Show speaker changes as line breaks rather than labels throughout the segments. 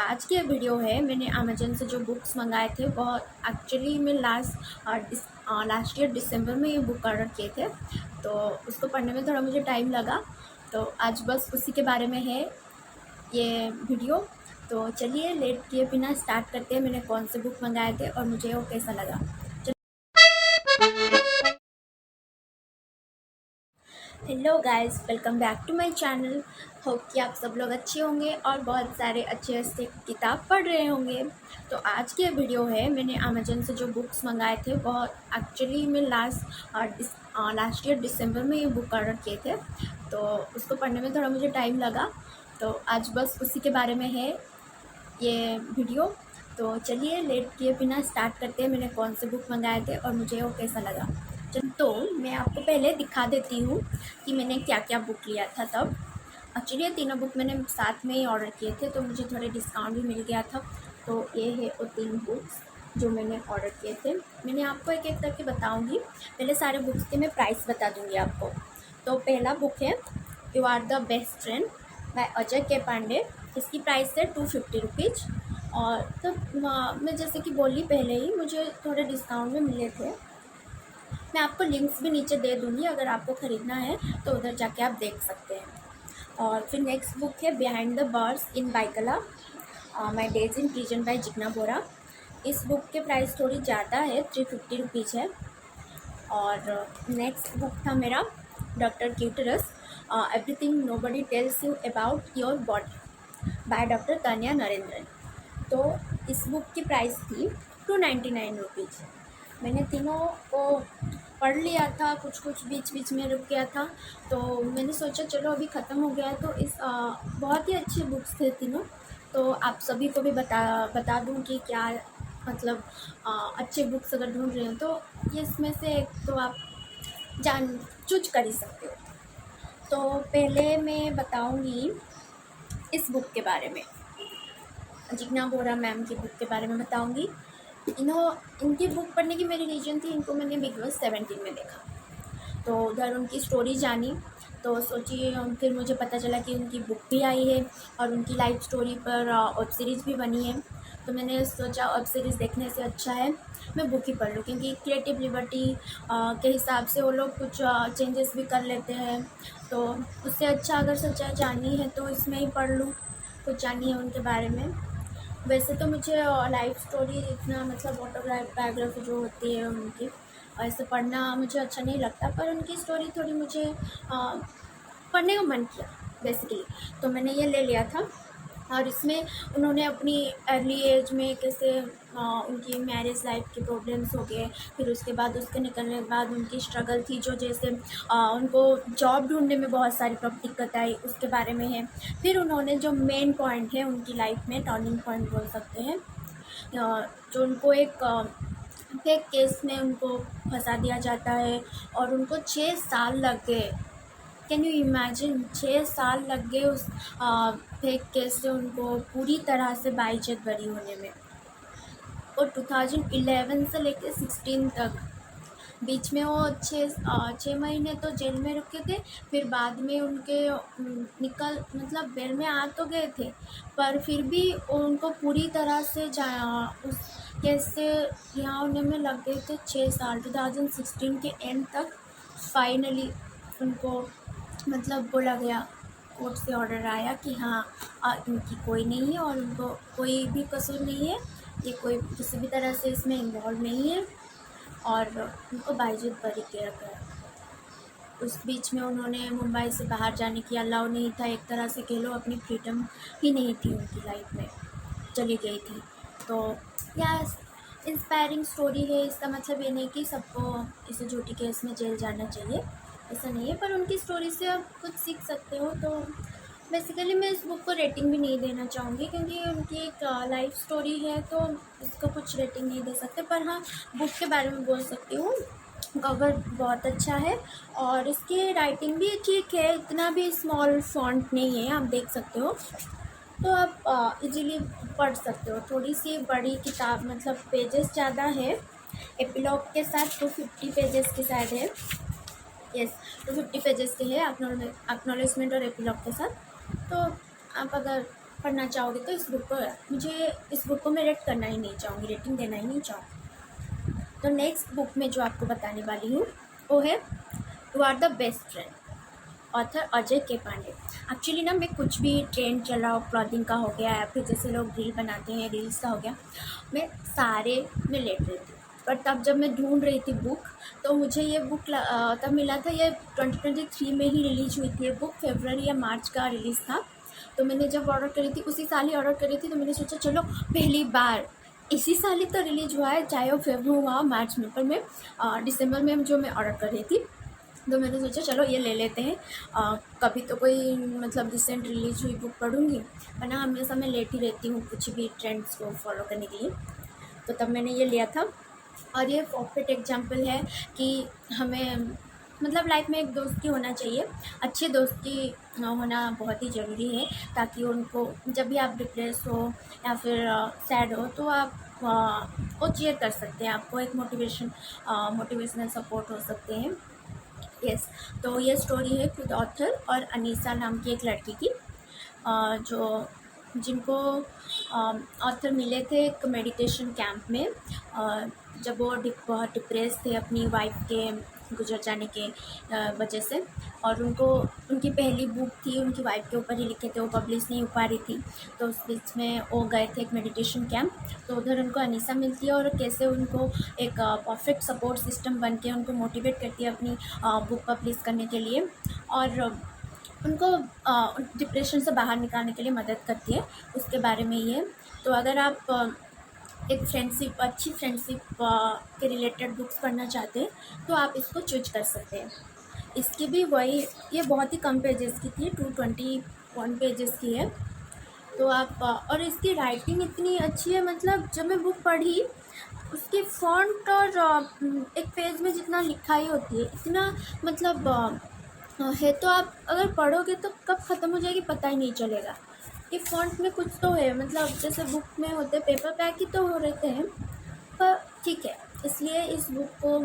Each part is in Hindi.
आज की वीडियो है, मैंने अमेजन से जो बुक्स मंगाए थे बहुत एक्चुअली मैं लास्ट ईयर दिसंबर में ये बुक ऑर्डर किए थे। तो उसको पढ़ने में थोड़ा मुझे टाइम लगा, तो आज बस उसी के बारे में है ये वीडियो। तो चलिए लेट किए बिना स्टार्ट करते हैं, मैंने कौन से बुक मंगाए थे और मुझे वो कैसा लगा। Hello guys, welcome back to my channel. Hope कि आप सब लोग अच्छे होंगे और बहुत सारे अच्छे से किताब पढ़ रहे होंगे। तो आज की वीडियो है, मैंने अमेजन से जो बुक्स मंगाए थे बहुत एक्चुअली मैं लास्ट ईयर दिसंबर में ये बुक ऑर्डर किए थे। तो उसको पढ़ने में थोड़ा मुझे टाइम लगा, तो आज बस उसी के बारे में है ये वीडियो। तो चलिए लेट किए बिना स्टार्ट करते हैं, मैंने कौन से बुक मंगाए थे और मुझे वो कैसा लगा। तो मैं आपको पहले दिखा देती हूँ कि मैंने क्या क्या बुक लिया था तब। एक्चुअली ये तीनों बुक मैंने साथ में ही ऑर्डर किए थे, तो मुझे थोड़े डिस्काउंट भी मिल गया था। तो ये है वो 3 बुक्स जो मैंने ऑर्डर किए थे। मैंने आपको एक एक करके बताऊँगी, पहले सारे बुक्स के मैं प्राइस बता दूँगी आपको। तो पहला बुक है You Are the Best Friend by Ajay K Pandey. इसकी प्राइस है 250 रुपीज़। और तो मैं जैसे कि बोली पहले ही, मुझे थोड़े डिस्काउंट में मिले थे। मैं आपको लिंक्स भी नीचे दे दूँगी, अगर आपको ख़रीदना है तो उधर जाके आप देख सकते हैं। और फिर नेक्स्ट बुक है behind the bars in Byculla my days in prison by Jigna Vora. इस बुक के प्राइस थोड़ी ज़्यादा है, 350 रुपीज़ है। और नेक्स्ट बुक था मेरा doctor Cuterus everything nobody tells you about your body by doctor Tanya Narendran. तो इस बुक की प्राइस थी 299 रुपीज़। मैंने तीनों को पढ़ लिया था, कुछ कुछ बीच बीच में रुक गया था, तो मैंने सोचा चलो अभी ख़त्म हो गया है। तो इस बहुत ही अच्छे बुक्स थे तीनों, तो आप सभी को भी बता दूं कि क्या मतलब अच्छे बुक्स अगर ढूंढ रहे हो तो ये इसमें से एक तो आप जान चूज कर ही सकते हो। तो पहले मैं बताऊंगी इस बुक के बारे में, जिग्ना बोरा मैम की बुक के बारे में बताऊंगी। इनकी बुक पढ़ने की मेरी रीजन थी, इनको मैंने बिग बॉस 17 में देखा, तो उधर उनकी स्टोरी जानी। तो सोचिए, फिर मुझे पता चला कि उनकी बुक भी आई है और उनकी लाइफ स्टोरी पर वेब सीरीज़ भी बनी है। तो मैंने सोचा वेब सीरीज़ देखने से अच्छा है मैं बुक ही पढ़ लूँ, क्योंकि क्रिएटिव लिबर्टी के हिसाब से वो लोग कुछ चेंजेस भी कर लेते हैं। तो उससे अच्छा अगर सच्चाई जाननी है तो इसमें ही पढ़ लूँ, कुछ जाननी है उनके बारे में। वैसे तो मुझे लाइफ स्टोरी इतना मतलब ऑटोबायोग्राफी जो होती है उनकी, ऐसे पढ़ना मुझे अच्छा नहीं लगता, पर उनकी स्टोरी थोड़ी मुझे पढ़ने का मन किया बेसिकली, तो मैंने ये ले लिया था। और इसमें उन्होंने अपनी अर्ली एज में कैसे उनकी मैरिज लाइफ के प्रॉब्लम्स हो गए, फिर उसके बाद उसके निकलने के बाद उनकी स्ट्रगल थी जो जैसे उनको जॉब ढूंढने में बहुत सारी दिक्कत आई, उसके बारे में है। फिर उन्होंने जो मेन पॉइंट है उनकी लाइफ में, टर्निंग पॉइंट बोल सकते हैं, जो उनको एक फेक केस में उनको फंसा दिया जाता है और उनको 6 साल लग गए। कैन यू इमेजिन, 6 साल लग गए उस फेक केस से उनको पूरी तरह से बाइज्जत बरी होने में। और 2011 से लेकर 16 तक बीच में वो 6 महीने तो जेल में रुके थे। फिर बाद में उनके निकल मतलब बेल में आ तो गए थे, पर फिर भी उनको पूरी तरह से उस केस से रिहा होने में लग गए थे 6 साल। 2016 के एंड तक फाइनली उनको मतलब बोला गया, कोर्ट से ऑर्डर आया कि हाँ इनकी कोई नहीं है और उनको कोई भी कसूर नहीं है, ये कोई किसी भी तरह से इसमें इन्वॉल्व नहीं है और उनको बाइज्जत बरी किया गया। उस बीच में उन्होंने मुंबई से बाहर जाने की अलाउ नहीं था, एक तरह से कह लो अपनी फ्रीडम ही नहीं थी उनकी लाइफ में, चली गई थी। तो या इंस्पायरिंग स्टोरी है, इसका मतलब ये नहीं कि सबको इसे झूठी केस में जेल जाना चाहिए, ऐसा नहीं है, पर उनकी स्टोरी से आप कुछ सीख सकते हो। तो बेसिकली मैं इस बुक को रेटिंग भी नहीं देना चाहूँगी, क्योंकि उनकी एक लाइफ स्टोरी है, तो इसको कुछ रेटिंग नहीं दे सकते। पर हाँ, बुक के बारे में बोल सकती हूँ, कवर बहुत अच्छा है और इसकी राइटिंग भी ठीक है, इतना भी स्मॉल फॉन्ट नहीं है, आप देख सकते हो। तो आप इजीली पढ़ सकते हो। थोड़ी सी बड़ी किताब, मतलब पेजेस ज़्यादा है, एपिलॉग के साथ 250 पेजेस की शायद है, यस 250 पेजेस के है एक्नॉलेजमेंट और एपिलॉग के साथ। तो आप अगर पढ़ना चाहोगे तो इस बुक को, मुझे इस बुक को मैं रेट करना ही नहीं चाहूँगी, रेटिंग देना ही नहीं चाहूँगी। तो नेक्स्ट बुक में जो आपको बताने वाली हूँ वो है You Are the Best Friend, author Ajay K Pandey. Actually ना, मैं कुछ भी ट्रेंड चल रहा हो, क्लॉथिंग का हो गया या फिर जैसे लोग रील बनाते हैं रील्स का हो गया, मैं सारे में लेट रही थी। पर तब जब मैं ढूंढ रही थी बुक, तो मुझे ये बुक तब मिला था, ये 2023 में ही रिलीज हुई थी ये बुक, फरवरी या मार्च का रिलीज़ था। तो मैंने जब ऑर्डर करी थी, उसी साल ही ऑर्डर करी थी, तो मैंने सोचा चलो पहली बार इसी साल ही तो रिलीज हुआ है, चाहे वो फरवरी हुआ मार्च में, पर मैं दिसंबर में जो मैं ऑर्डर कर रही थी, तो मैंने सोचा चलो ये ले लेते हैं। कभी तो कोई मतलब रिसेंट रिलीज हुई बुक पढ़ूंगी, वरना हमेशा मैं लेट ही रहती हूँ कुछ भी ट्रेंड्स को फॉलो करने के लिए। तो तब मैंने ये लिया था, और ये परफेक्ट एग्जांपल है कि हमें मतलब लाइफ में एक दोस्ती होना चाहिए, अच्छे दोस्ती होना बहुत ही ज़रूरी है, ताकि उनको जब भी आप डिप्रेस हो या फिर सैड हो तो आप वो चीयर कर सकते हैं, आपको एक मोटिवेशनल सपोर्ट हो सकते हैं। यस। तो ये स्टोरी है खुद ऑथर और अनीसा नाम की एक लड़की की, जो जिनको ऑथर मिले थे एक मेडिटेशन कैंप में, जब वो बहुत डिप्रेस थे अपनी वाइफ के गुजर जाने के वजह से, और उनको उनकी पहली बुक थी उनकी वाइफ के ऊपर ही लिखे थे, वो पब्लिश नहीं हो पा रही थी। तो उस बीच में वो गए थे एक मेडिटेशन कैंप, तो उधर उनको अनीसा मिलती है और कैसे उनको एक परफेक्ट सपोर्ट सिस्टम बन के उनको मोटिवेट करती है अपनी बुक पब्लिश करने के लिए, और उनको डिप्रेशन से बाहर निकालने के लिए मदद करती है, उसके बारे में ये। तो अगर आप एक अच्छी फ्रेंडशिप के रिलेटेड बुक्स पढ़ना चाहते हैं तो आप इसको चूज कर सकते हैं। इसकी भी वही, ये बहुत ही कम पेजेस की थी, 221 पेजेस की है। तो आप और इसकी राइटिंग इतनी अच्छी है, मतलब जब मैं बुक पढ़ी उसकी फ़ॉन्ट और एक पेज में जितना लिखाई होती है इतना, मतलब है, तो आप अगर पढ़ोगे तो कब ख़त्म हो जाएगी पता ही नहीं चलेगा। ये फ़ॉन्ट में कुछ तो है, मतलब जैसे बुक में होते पेपर बैग ही तो हो रहते हैं, पर ठीक है। इसलिए इस बुक को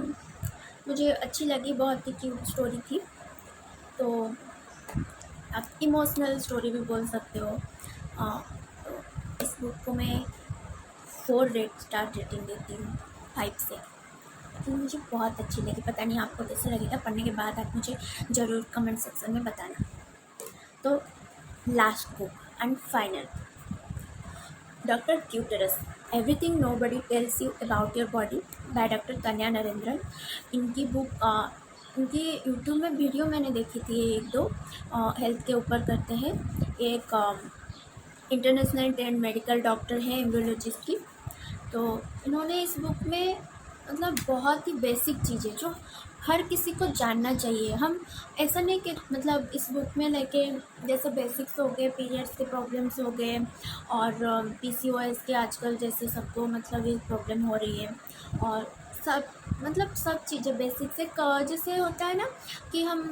मुझे अच्छी लगी, बहुत ही क्यूट स्टोरी थी। तो आप इमोशनल स्टोरी भी बोल सकते हो। तो इस बुक को मैं 4 स्टार रेटिंग देती हूँ 5 से। तो मुझे बहुत अच्छी लगी, पता नहीं आपको कैसे लगेगा, पढ़ने के बाद आप मुझे ज़रूर कमेंट सेक्शन में बताना। तो last book and final, doctor Cuterus, everything nobody tells you about your body by doctor Tanya Narendran. इनकी बुक इनकी यूट्यूब में वीडियो मैंने देखी थी 1-2, हेल्थ के ऊपर करते हैं। एक इंटरनेशनल ट्रेंड मेडिकल डॉक्टर हैं, एम्ब्रियोलॉजिस्ट की। तो इन्होंने इस बुक में मतलब बहुत ही बेसिक चीज़ें जो हर किसी को जानना चाहिए। हम ऐसा नहीं कि मतलब इस बुक में लेके जैसे बेसिक्स हो गए, पीरियड्स के प्रॉब्लम्स हो गए, और पीसीओएस के आजकल जैसे सबको मतलब ये प्रॉब्लम हो रही है, और सब मतलब सब चीज़ें बेसिक से जैसे होता है ना कि हम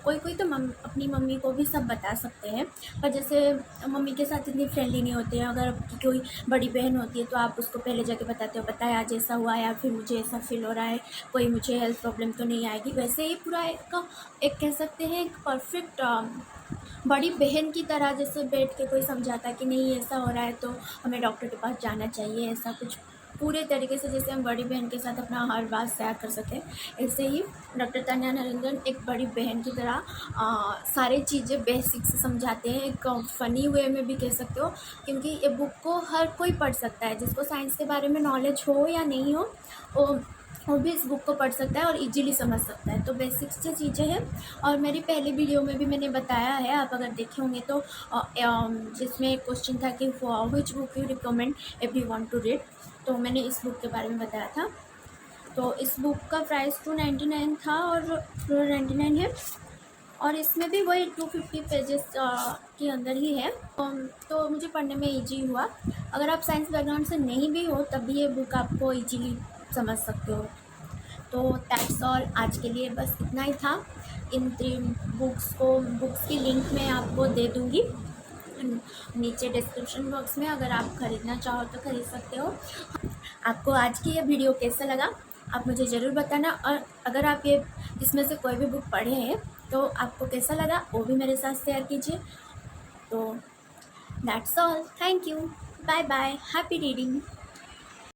कोई कोई तो अपनी मम्मी को भी सब बता सकते हैं, पर जैसे मम्मी के साथ इतनी फ्रेंडली नहीं होते हैं। अगर आपकी कोई बड़ी बहन होती है तो आप उसको पहले जाके बताते हो, बताए आज ऐसा हुआ या फिर मुझे ऐसा फील हो रहा है, कोई मुझे हेल्थ प्रॉब्लम तो नहीं आएगी। वैसे ही पूरा एक कह सकते हैं एक परफेक्ट बड़ी बहन की तरह जैसे बैठ के कोई समझाता है कि नहीं ऐसा हो रहा है तो हमें डॉक्टर के पास जाना चाहिए, ऐसा कुछ पूरे तरीके से जैसे हम बड़ी बहन के साथ अपना हर बात शेयर कर सकें, ऐसे ही डॉक्टर तन्या नरेंद्रन एक बड़ी बहन की तरह सारी चीज़ें बेसिक से समझाते हैं, एक फ़नी वे में भी कह सकते हो, क्योंकि ये बुक को हर कोई पढ़ सकता है, जिसको साइंस के बारे में नॉलेज हो या नहीं हो वो भी इस बुक को पढ़ सकता है और इजीली समझ सकता है। तो बेसिक्स से चीज़ें हैं, और मेरी पहली वीडियो में भी मैंने बताया है, आप अगर देखे होंगे तो, जिसमें एक क्वेश्चन था कि which book you recommend everyone to read, तो मैंने इस बुक के बारे में बताया था। तो इस बुक का प्राइस 299 था और 299 है, और इसमें भी वही 250 पेजेस के अंदर ही है। तो मुझे पढ़ने में इजी हुआ। अगर आप साइंस बैकग्राउंड से नहीं भी हो तब भी ये बुक आपको इजीली समझ सकते हो। तो दैट्स ऑल, आज के लिए बस इतना ही था। इन 3 बुक्स की लिंक मैं आपको दे दूँगी नीचे डिस्क्रिप्शन बॉक्स में, अगर आप ख़रीदना चाहो तो ख़रीद सकते हो। आपको आज की ये वीडियो कैसा लगा आप मुझे ज़रूर बताना, और अगर आप ये इसमें से कोई भी बुक पढ़े हैं तो आपको कैसा लगा वो भी मेरे साथ शेयर कीजिए। तो that's all, thank you, bye bye, happy reading.